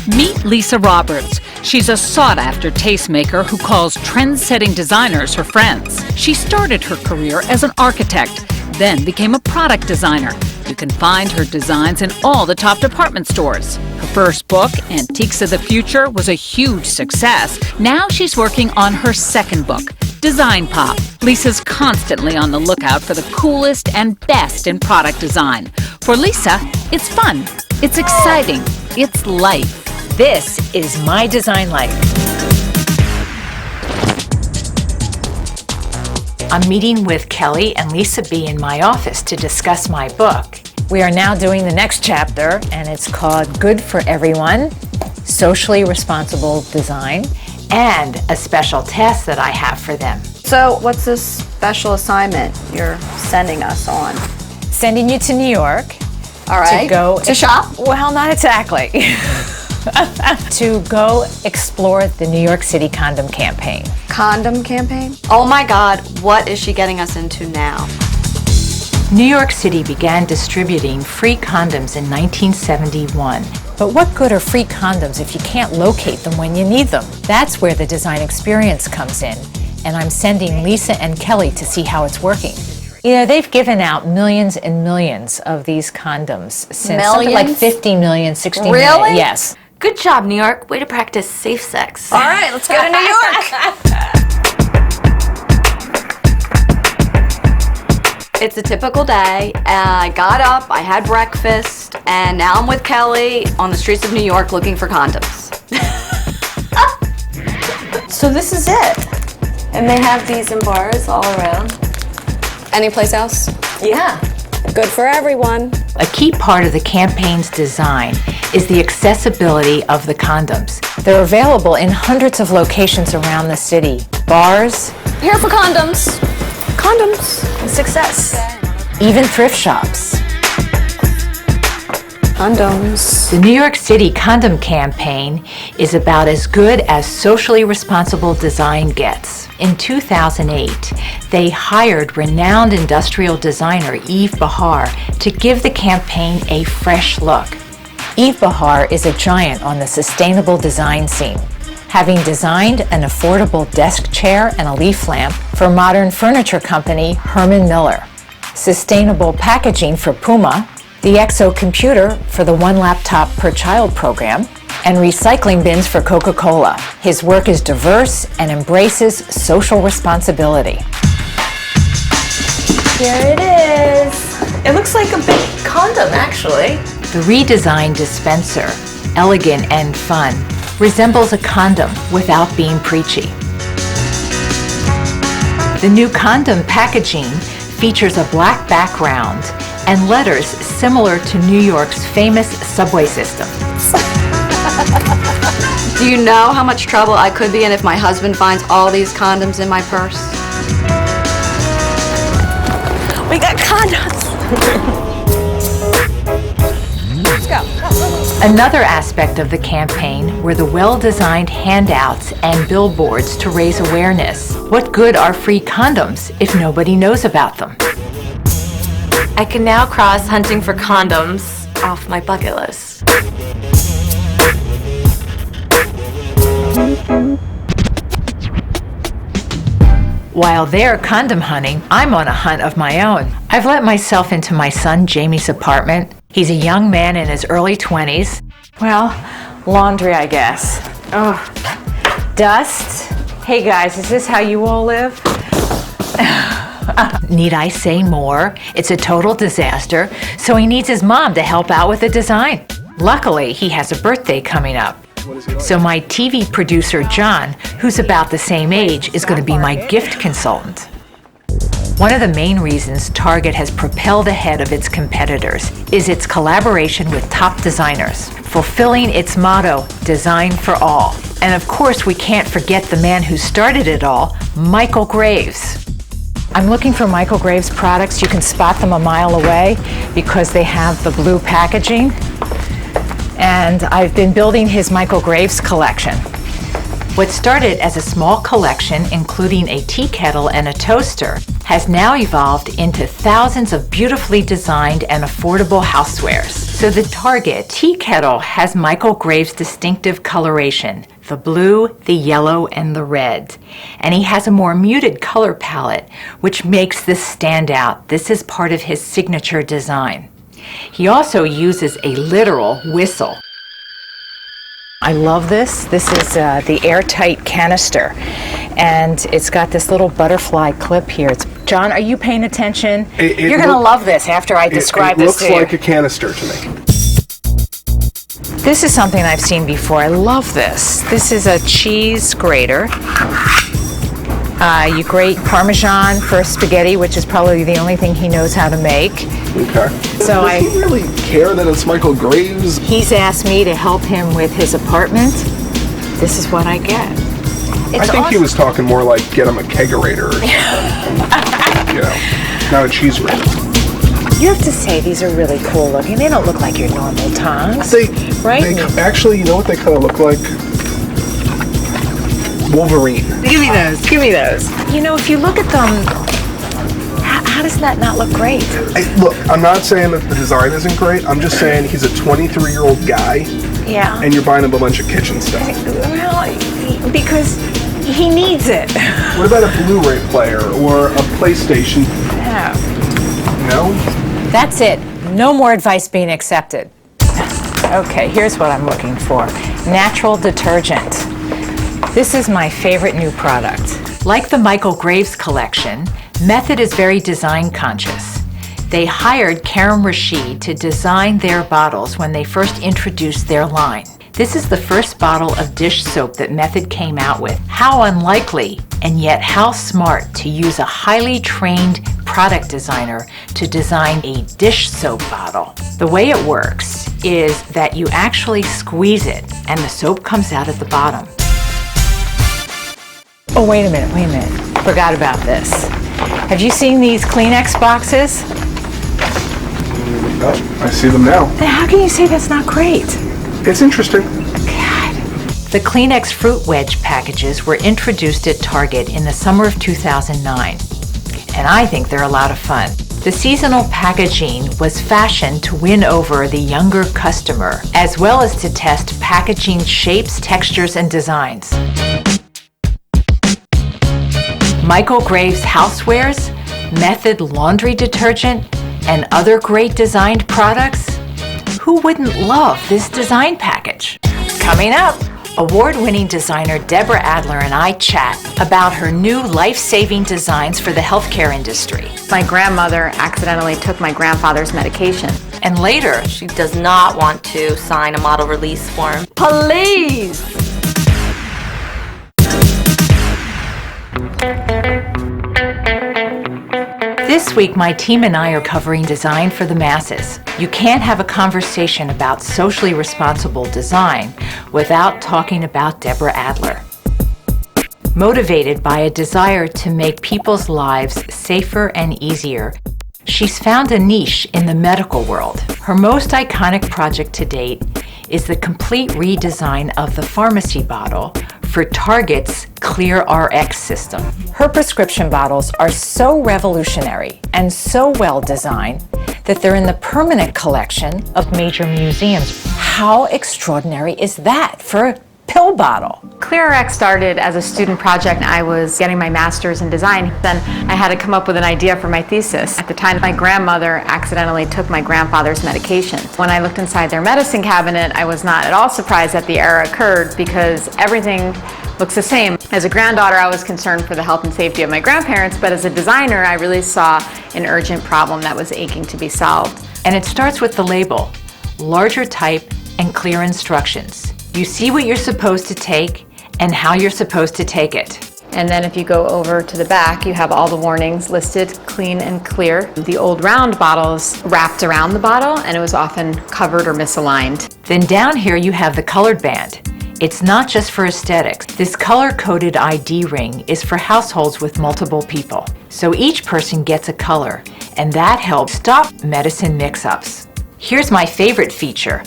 Meet Lisa Roberts. She's a sought-after tastemaker who calls trend-setting designers her friends. She started her career as an architect, then became a product designer. You can find her designs in all the top department stores. Her first book, Antiques of the Future, was a huge success. Now she's working on her second book, Design Pop. Lisa's constantly on the lookout for the coolest and best in product design. For Lisa, it's fun, it's exciting, it's life. This is my design life. I'm meeting with Kelly and Lisa B in my office to discuss my book. We are now doing the next chapter, and it's called Good for Everyone, Socially Responsible Design, and a special task that I have for them. So what's this special assignment you're sending us on? Sending you to New York. All right. To go to shop? Well, not exactly. To go explore the New York City Condom Campaign. Condom Campaign? Oh my God, what is she getting us into now? New York City began distributing free condoms in 1971. But what good are free condoms if you can't locate them when you need them? That's where the design experience comes in, and I'm sending Lisa and Kelly to see how it's working. You know, they've given out millions and millions of these condoms since something like 50 million, 60 million. Really? Yes. Good job, New York. Way to practice safe sex. All right, let's go to New York. It's a typical day. I got up, I had breakfast, and now I'm with Kelly on the streets of New York looking for condoms. So this is it. And they have these in bars all around. Anyplace else? Yeah. Good for everyone. A key part of the campaign's design is the accessibility of the condoms. They're available in hundreds of locations around the city. Bars, Here for condoms. Condoms. success, even thrift shops. Condoms. The New York City Condom Campaign is about as good as socially responsible design gets. In 2008, they hired renowned industrial designer Eve Bahar to give the campaign a fresh look. Eve Bahar is a giant on the sustainable design scene, having designed an affordable desk chair and a leaf lamp for modern furniture company Herman Miller, sustainable packaging for Puma, the Exo computer for the One Laptop Per Child program, and recycling bins for Coca-Cola. His work is diverse and embraces social responsibility. Here it is. It looks like a big condom, actually. The redesigned dispenser, elegant and fun, resembles a condom without being preachy. The new condom packaging features a black background and letters similar to New York's famous subway system. Do you know how much trouble I could be in if my husband finds all these condoms in my purse? We got condoms. Let's go. Another aspect of the campaign were the well-designed handouts and billboards to raise awareness. What good are free condoms if nobody knows about them? I can now cross hunting for condoms off my bucket list. While they're condom hunting, I'm on a hunt of my own. I've let myself into my son Jamie's apartment. He's a young man in his early 20s. Well, laundry, I guess. Oh, dust. Hey guys, is this how you all live? Need I say more? It's a total disaster, so he needs his mom to help out with the design. Luckily, he has a birthday coming up. So my TV producer, John, who's about the same age, is going to be my gift consultant. One of the main reasons Target has propelled ahead of its competitors is its collaboration with top designers, fulfilling its motto, Design for All. And of course, we can't forget the man who started it all, Michael Graves. I'm looking for Michael Graves products. You can spot them a mile away because they have the blue packaging. And I've been building his Michael Graves collection. What started as a small collection, including a tea kettle and a toaster, has now evolved into thousands of beautifully designed and affordable housewares. So the Target tea kettle has Michael Graves' distinctive coloration, the blue, the yellow, and the red. And he has a more muted color palette, which makes this stand out. This is part of his signature design. He also uses a literal whistle. I love this. This is the airtight canister, and it's got this little butterfly clip here. John, are you paying attention? You're going to love this after I describe this to you. It looks like a canister to me. This is something I've seen before. I love this. This is a cheese grater. You grate Parmesan for spaghetti, which is probably the only thing he knows how to make. Okay. So Does he really care that it's Michael Graves? He's asked me to help him with his apartment. This is what I get. I think he was talking more like get him a kegerator or something. Not a cheese grater. You have to say these are really cool looking. They don't look like your normal tongs. Right? Actually, you know what they kind of look like? Wolverine. Give me those. Give me those. You know, if you look at them, how does that not look great? Look, I'm not saying that the design isn't great. I'm just saying he's a 23-year-old guy. Yeah. And you're buying him a bunch of kitchen stuff. Well, because he needs it. What about a Blu-ray player or a PlayStation? No? That's it. No more advice being accepted. Okay, here's what I'm looking for. Natural detergent. This is my favorite new product. Like the Michael Graves collection, Method is very design conscious. They hired Karim Rashid to design their bottles when they first introduced their line. This is the first bottle of dish soap that Method came out with. How unlikely, and yet how smart to use a highly trained product designer to design a dish soap bottle. The way it works is that you actually squeeze it and the soap comes out at the bottom. Oh, wait a minute. Forgot about this. Have you seen these Kleenex boxes? Oh, I see them now. Then how can you say that's not great? It's interesting. God. The Kleenex fruit wedge packages were introduced at Target in the summer of 2009, and I think they're a lot of fun. The seasonal packaging was fashioned to win over the younger customer, as well as to test packaging shapes, textures, and designs. Michael Graves housewares, Method laundry detergent, and other great designed products? Who wouldn't love this design package? Coming up, award-winning designer Debra Adler and I chat about her new life-saving designs for the healthcare industry. My grandmother accidentally took my grandfather's medication. And later, She does not want to sign a model release form. Please! this week my team and I are covering design for the masses. You can't have a conversation about socially responsible design without talking about Debra Adler. Motivated by a desire to make people's lives safer and easier, she's found a niche in the medical world. Her most iconic project to date is the complete redesign of the pharmacy bottle for Target's Clear RX system. Her prescription bottles are so revolutionary and so well designed that they're in the permanent collection of major museums. How extraordinary is that for a pill bottle? ClearRx started as a student project. I was getting my master's in design. Then I had to come up with an idea for my thesis. At the time, my grandmother accidentally took my grandfather's medication. When I looked inside their medicine cabinet, I was not at all surprised that the error occurred because everything looks the same. As a granddaughter, I was concerned for the health and safety of my grandparents, but as a designer, I really saw an urgent problem that was aching to be solved. And it starts with the label, larger type and clear instructions. You see what you're supposed to take and how you're supposed to take it. And then if you go over to the back, you have all the warnings listed, clean and clear. The old round bottles wrapped around the bottle, and it was often covered or misaligned. Then down here you have the colored band. It's not just for aesthetics. This color-coded ID ring is for households with multiple people. So each person gets a color, and that helps stop medicine mix-ups. Here's my favorite feature.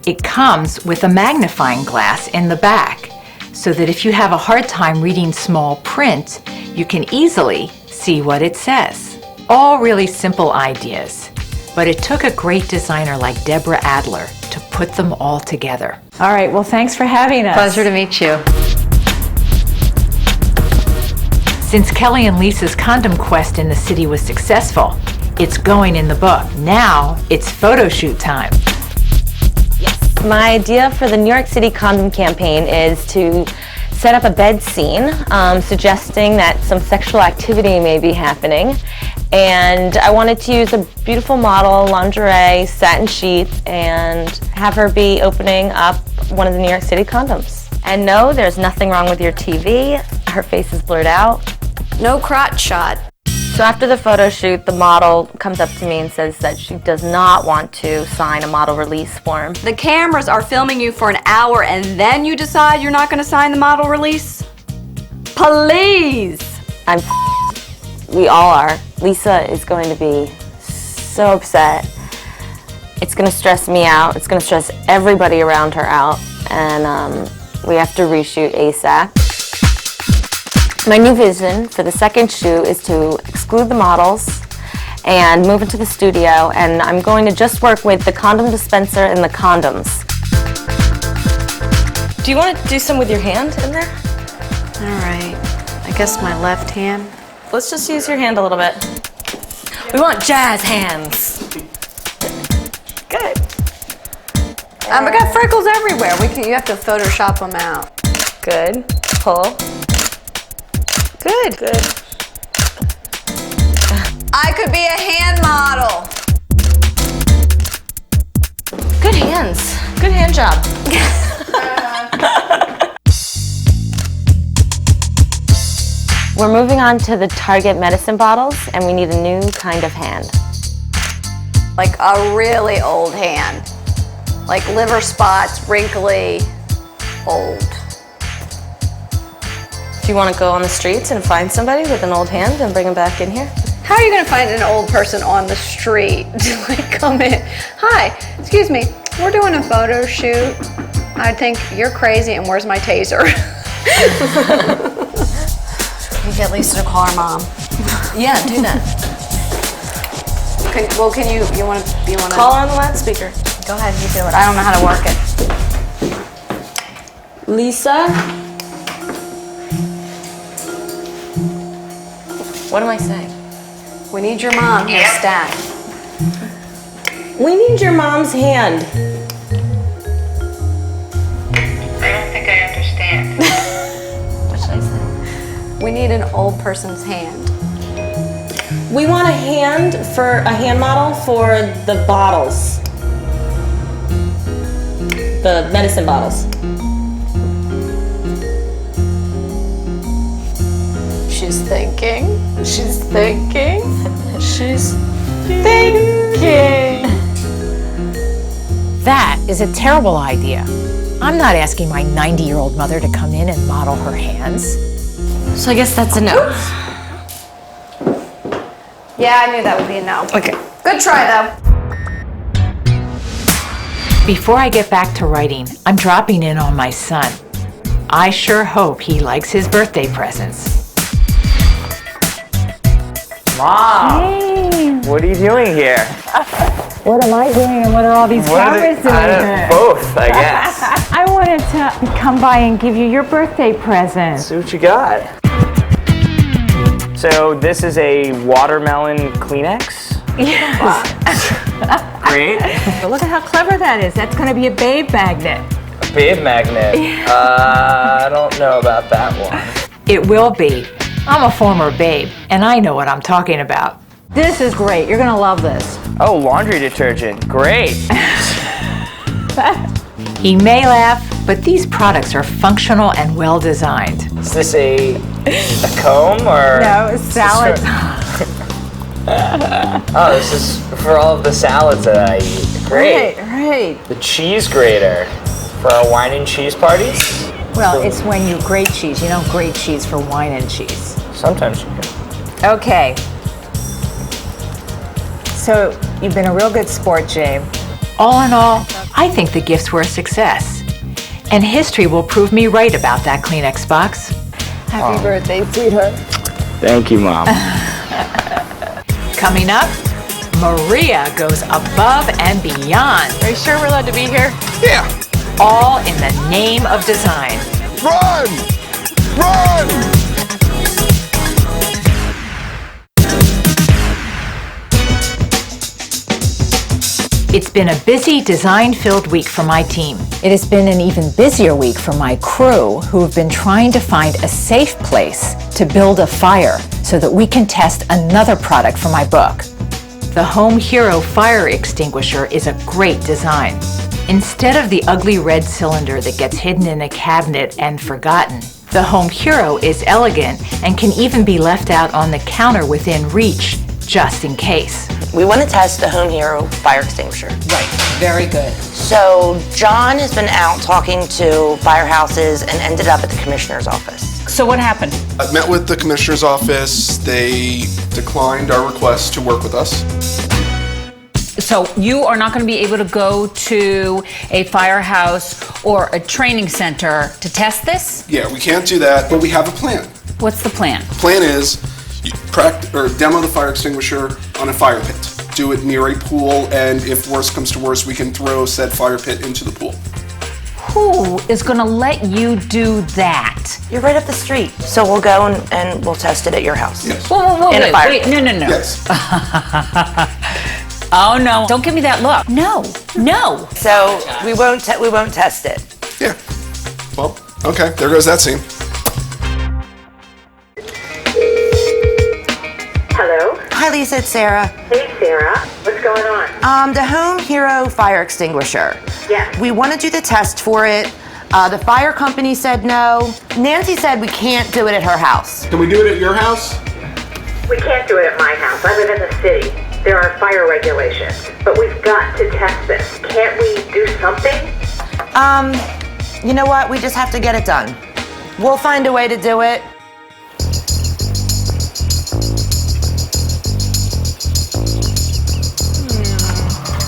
It comes with a magnifying glass in the back, so that if you have a hard time reading small print, you can easily see what it says. All really simple ideas, But it took a great designer like Debra Adler to put them all together. All right, well, thanks for having us. Pleasure to meet you. Since Kelly and Lisa's condom quest in the city was successful, it's going in the book. Now it's photo shoot time. My idea for the New York City Condom Campaign is to set up a bed scene, suggesting that some sexual activity may be happening. And I wanted to use a beautiful model, lingerie, satin sheets, and have her be opening up one of the New York City condoms. And no, there's nothing wrong with your TV. Her face is blurred out. No crotch shot. So after the photo shoot, the model comes up to me and says that she does not want to sign a model release form. The cameras are filming you for an hour and then you decide you're not going to sign the model release? Please! We all are. Lisa is going to be so upset. It's going to stress me out. It's going to stress everybody around her out. And we have to reshoot ASAP. My new vision for the second shoot is to exclude the models and move into the studio, and I'm going to just work with the condom dispenser and the condoms. Do you want to do some with your hand in there? All right. I guess my left hand. Let's just use your hand a little bit. We want jazz hands. Good. We got freckles everywhere. You have to Photoshop them out. Good. Pull. Good. Good. I could be a hand model. Good hands. Good hand job. We're moving on to the Target medicine bottles, and we need a new kind of hand. Like a really old hand. Like liver spots, wrinkly, old. Do you want to go on the streets and find somebody with an old hand and bring them back in here? How are you gonna find an old person on the street to like come in? Hi, excuse me, we're doing a photo shoot. I think you're crazy and where's my taser? You get Lisa to call her mom. Yeah, do that. Can you wanna Call on the loudspeaker. Go ahead, you do it. I don't know how to work it. Lisa? What am I saying? We need your mom here, stat. We need your mom's hand. I don't think I understand. What should I say? We need an old person's hand. We want a hand model for the bottles. The medicine bottles. She's thinking. She's thinking. She's thinking. That is a terrible idea. I'm not asking my 90-year-old mother to come in and model her hands. So I guess that's a no. Yeah, I knew that would be a no. Okay. Good try, though. Before I get back to writing, I'm dropping in on my son. I sure hope he likes his birthday presents. Mom! What are you doing here? What am I doing and what are all these cameras doing here? Both, I guess. I wanted to come by and give you your birthday present. See what you got. So this is a watermelon Kleenex? Yes. Great. But look at how clever that is. That's going to be a babe magnet. A babe magnet. I don't know about that one. It will be. I'm a former babe, and I know what I'm talking about. This is great. You're going to love this. Oh, laundry detergent. Great. He may laugh, but these products are functional and well designed. Is this a comb or? No, it's salad. Oh, this is for all of the salads that I eat. Great. Right. The cheese grater for our wine and cheese parties. Well, it's when you grate cheese. You don't grate cheese for wine and cheese. Sometimes you can. Okay. So you've been a real good sport, Jabe. All in all, I think the gifts were a success. And history will prove me right about that Kleenex box. Happy birthday, sweetheart. Thank you, Mom. Coming up, Maria goes above and beyond. Are you sure we're allowed to be here? Yeah. All in the name of design. Run! Run! It's been a busy, design-filled week for my team. It has been an even busier week for my crew, who have been trying to find a safe place to build a fire so that we can test another product for my book. The Home Hero fire extinguisher is a great design. Instead of the ugly red cylinder that gets hidden in a cabinet and forgotten, the Home Hero is elegant and can even be left out on the counter within reach, just in case. We want to test the Home Hero fire extinguisher. Right, very good. So John has been out talking to firehouses and ended up at the commissioner's office. So what happened? I met with the commissioner's office. They declined our request to work with us. So you are not going to be able to go to a firehouse or a training center to test this? Yeah, we can't do that, but we have a plan. What's the plan? The plan is you demo the fire extinguisher on a fire pit. Do it near a pool, and if worse comes to worse, we can throw said fire pit into the pool. Who is going to let you do that? You're right up the street, so we'll go and we'll test it at your house. Yes. Whoa, In a fire wait, pit. no. Yes. Oh no! Don't give me that look. No. So we won't test it. Yeah. Well, okay, there goes that scene. Hello? Hi Lisa, it's Sarah. Hey, Sarah. What's going on? The Home Hero fire extinguisher. Yes. We want to do the test for it. The fire company said no. Nancy said we can't do it at her house. Can we do it at your house? We can't do it at my house. I live in the city. There are fire regulations. But we've got to test this. Can't we do something? You know what? We just have to get it done. We'll find a way to do it.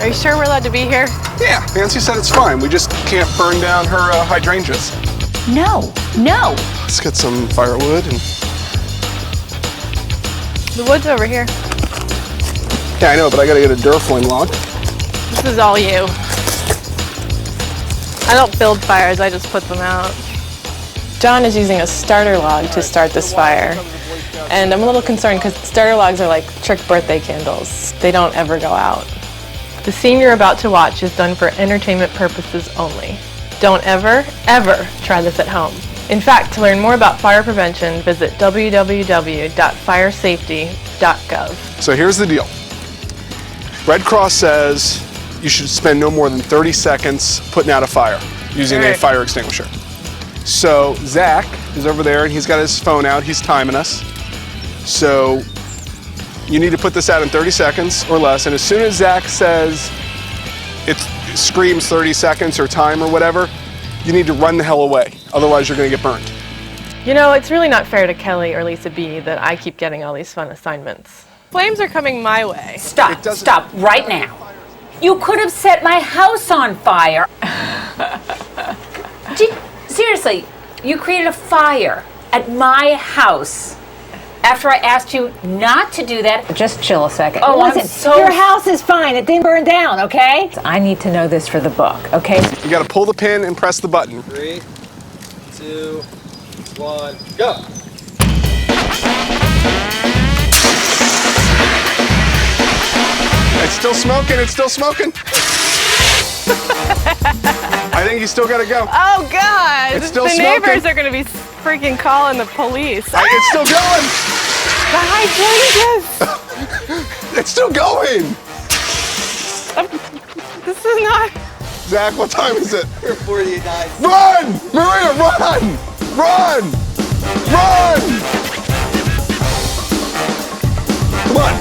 Are you sure we're allowed to be here? Yeah, Nancy said it's fine. We just can't burn down her hydrangeas. No. Let's get some firewood and... The wood's over here. Yeah, I know, but I gotta get a Duraflame log. This is all you. I don't build fires, I just put them out. John is using a starter log to start this fire. And I'm a little concerned because starter logs are like trick birthday candles. They don't ever go out. The scene you're about to watch is done for entertainment purposes only. Don't ever try this at home. In fact, to learn more about fire prevention, visit www.firesafety.gov. So here's the deal. Red Cross says you should spend no more than 30 seconds putting out a fire using a fire extinguisher. So Zach is over there and he's got his phone out, he's timing us. So you need to put this out in 30 seconds or less, and as soon as Zach says it screams 30 seconds or time or whatever, you need to run the hell away, otherwise you're gonna get burned. You know, it's really not fair to Kelly or Lisa B that I keep getting all these fun assignments. Flames are coming my way. Stop right now. You could have set my house on fire. Seriously, you created a fire at my house after I asked you not to do that. Just chill a second. Oh, Your house is fine. It didn't burn down, okay? I need to know this for the book, okay? You gotta pull the pin and press the button. 3, 2, 1, go! It's still smoking, it's still smoking. I think you still gotta go. Oh God! It's still the smoking. neighbors are gonna be freaking calling the police. It's still going. The hydrangeas! It's still going. This is not... Zach, what time is it? 49. Run! Maria, run! Run! Run! Come on.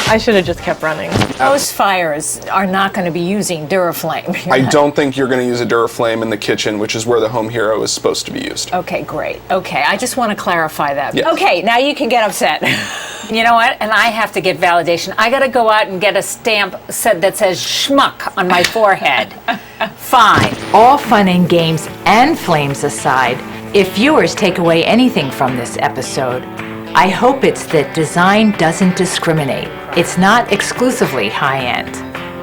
I should have just kept running. Most fires are not going to be using Duraflame. I don't think you're going to use a Duraflame in the kitchen, which is where the Home Hero is supposed to be used. Okay, great. Okay, I just want to clarify that. Yes. Okay, now you can get upset. You know what? And I have to get validation. I gotta go out and get a stamp that says schmuck on my forehead. Fine. All fun and games and flames aside, if viewers take away anything from this episode, I hope it's that design doesn't discriminate. It's not exclusively high-end.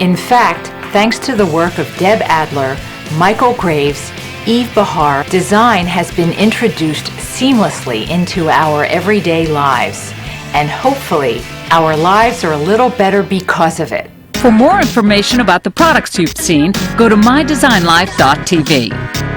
In fact, thanks to the work of Deb Adler, Michael Graves, Eve Bahar, design has been introduced seamlessly into our everyday lives. And hopefully, our lives are a little better because of it. For more information about the products you've seen, go to mydesignlife.tv.